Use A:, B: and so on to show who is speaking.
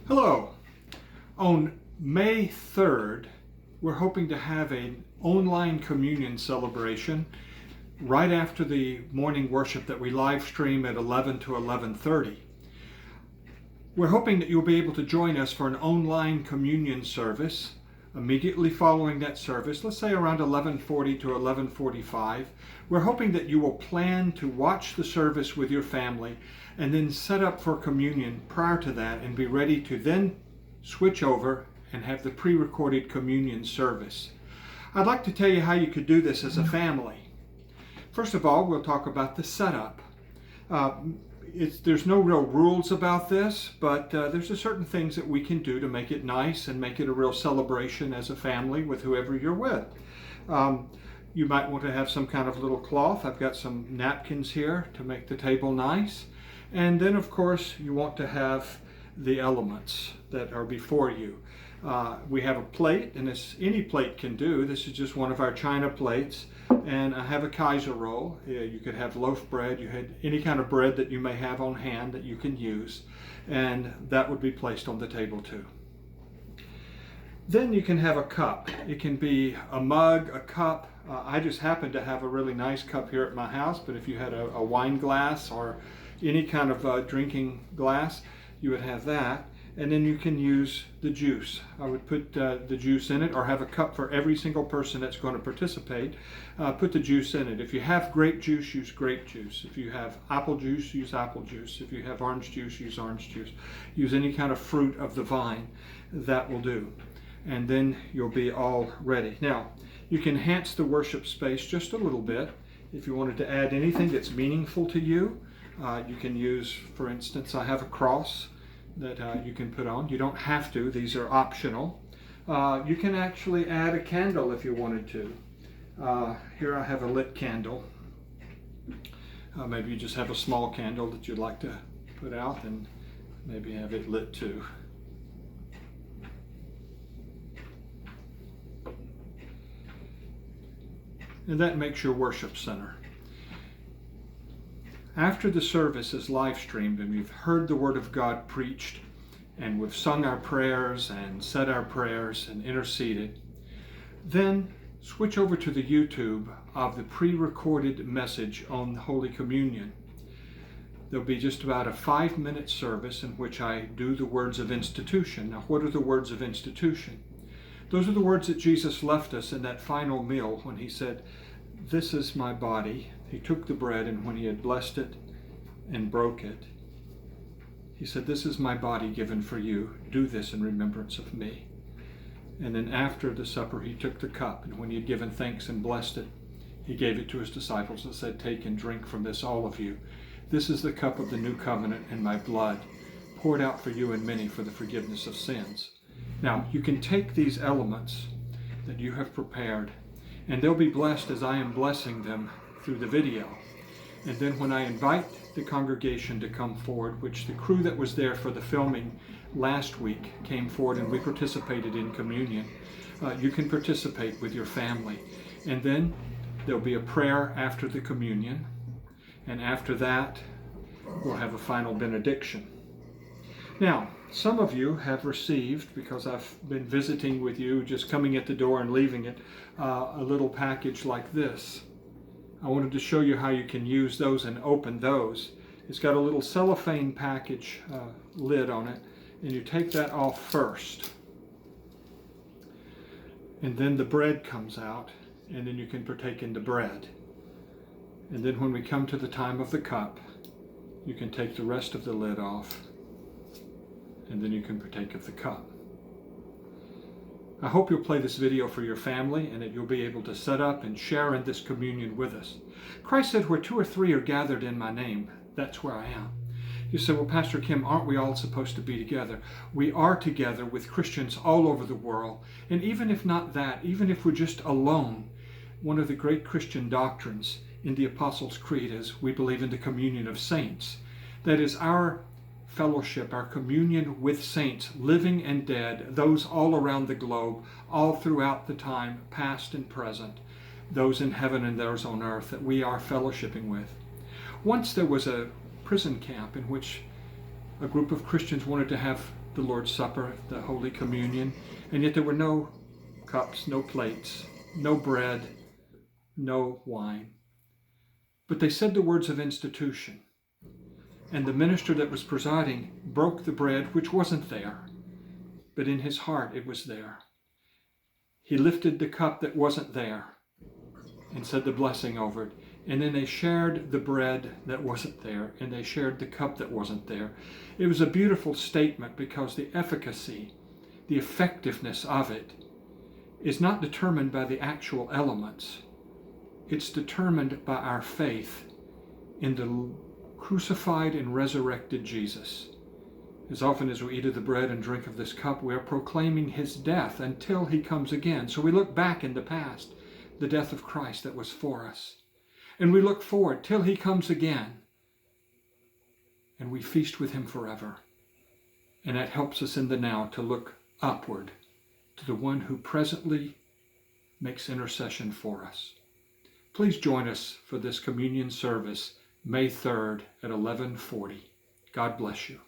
A: Hello. On May 3rd, we're hoping to have an online communion celebration right after the morning worship that we live stream at 11 to 11:30. We're hoping that you'll be able to join us for an online communion service immediately following that service, let's say around 11:40 to 11:45. We're hoping that you will plan to watch the service with your family and then set up for communion prior to that and be ready to then switch over and have the pre-recorded communion service. I'd like to tell you how you could do this as a family. First of all, we'll talk about the setup. There's no real rules about this, but there's a certain things that we can do to make it nice and make it a real celebration as a family with whoever you're with. You might want to have some kind of little cloth. I've got some napkins here to make the table nice. And then, of course, you want to have the elements that are before you. We have a plate, and this any plate can do. This is just one of our china plates. And I have a Kaiser roll. You could have loaf bread. You had any kind of bread that you may have on hand that you can use. And that would be placed on the table too. Then you can have a cup. It can be a mug, a cup. I just happen to have a really nice cup here at my house, but if you had a wine glass or any kind of drinking glass, you would have that. And then you can use the juice. I would put the juice in it, or have a cup for every single person that's going to participate. Put the juice in it. If you have grape juice, use grape juice. If you have apple juice, use apple juice. If you have orange juice, use orange juice. Use any kind of fruit of the vine. That will do. And then you'll be all ready. Now, you can enhance the worship space just a little bit. If you wanted to add anything that's meaningful to you, you can use, for instance, I have a cross that you can put on. You don't have to, these are optional. You can actually add a candle if you wanted to. Here I have a lit candle. Maybe you just have a small candle that you'd like to put out and maybe have it lit too. And that makes your worship center. After the service is live streamed and we've heard the Word of God preached and we've sung our prayers and said our prayers and interceded, then switch over to the YouTube of the pre-recorded message on Holy Communion. There'll be just about a 5-minute service in which I do the words of institution. Now, what are the words of institution? Those are the words that Jesus left us in that final meal when he said, "This is my body." He took the bread, and when he had blessed it and broke it, he said, "This is my body given for you. Do this in remembrance of me." And then after the supper, he took the cup, and when he had given thanks and blessed it, he gave it to his disciples and said, "Take and drink from this, all of you. This is the cup of the new covenant in my blood, poured out for you and many for the forgiveness of sins." Now, you can take these elements that you have prepared, and they'll be blessed as I am blessing them through the video. And then when I invite the congregation to come forward, which the crew that was there for the filming last week came forward and we participated in communion, you can participate with your family. And then there'll be a prayer after the communion. And after that, we'll have a final benediction. Now, some of you have received, because I've been visiting with you, just coming at the door and leaving it, a little package like this. I wanted to show you how you can use those and open those. It's got a little cellophane package lid on it, and you take that off first. And then the bread comes out, and then you can partake in the bread. And then when we come to the time of the cup, you can take the rest of the lid off, and then you can partake of the cup. I hope you'll play this video for your family and that you'll be able to set up and share in this communion with us. Christ said, "Where 2 or 3 are gathered in my name, that's where I am." You say, "Well, Pastor Kim, aren't we all supposed to be together?" We are together with Christians all over the world. And even if not that, even if we're just alone, one of the great Christian doctrines in the Apostles' Creed is we believe in the communion of saints. That is our fellowship, our communion with saints, living and dead, those all around the globe, all throughout the time, past and present, those in heaven and those on earth that we are fellowshipping with. Once there was a prison camp in which a group of Christians wanted to have the Lord's Supper, the Holy Communion, and yet there were no cups, no plates, no bread, no wine. But they said the words of institution, and the minister that was presiding broke the bread, which wasn't there, but in his heart it was there. He lifted the cup that wasn't there and said the blessing over it. And then they shared the bread that wasn't there, and they shared the cup that wasn't there. It was a beautiful statement because the efficacy, the effectiveness of it is not determined by the actual elements. It's determined by our faith in the crucified and resurrected Jesus. As often as we eat of the bread and drink of this cup, we are proclaiming his death until he comes again. So we look back in the past, the death of Christ that was for us. And we look forward till he comes again. And we feast with him forever. And that helps us in the now to look upward to the one who presently makes intercession for us. Please join us for this communion service May 3rd at 11:40. God bless you.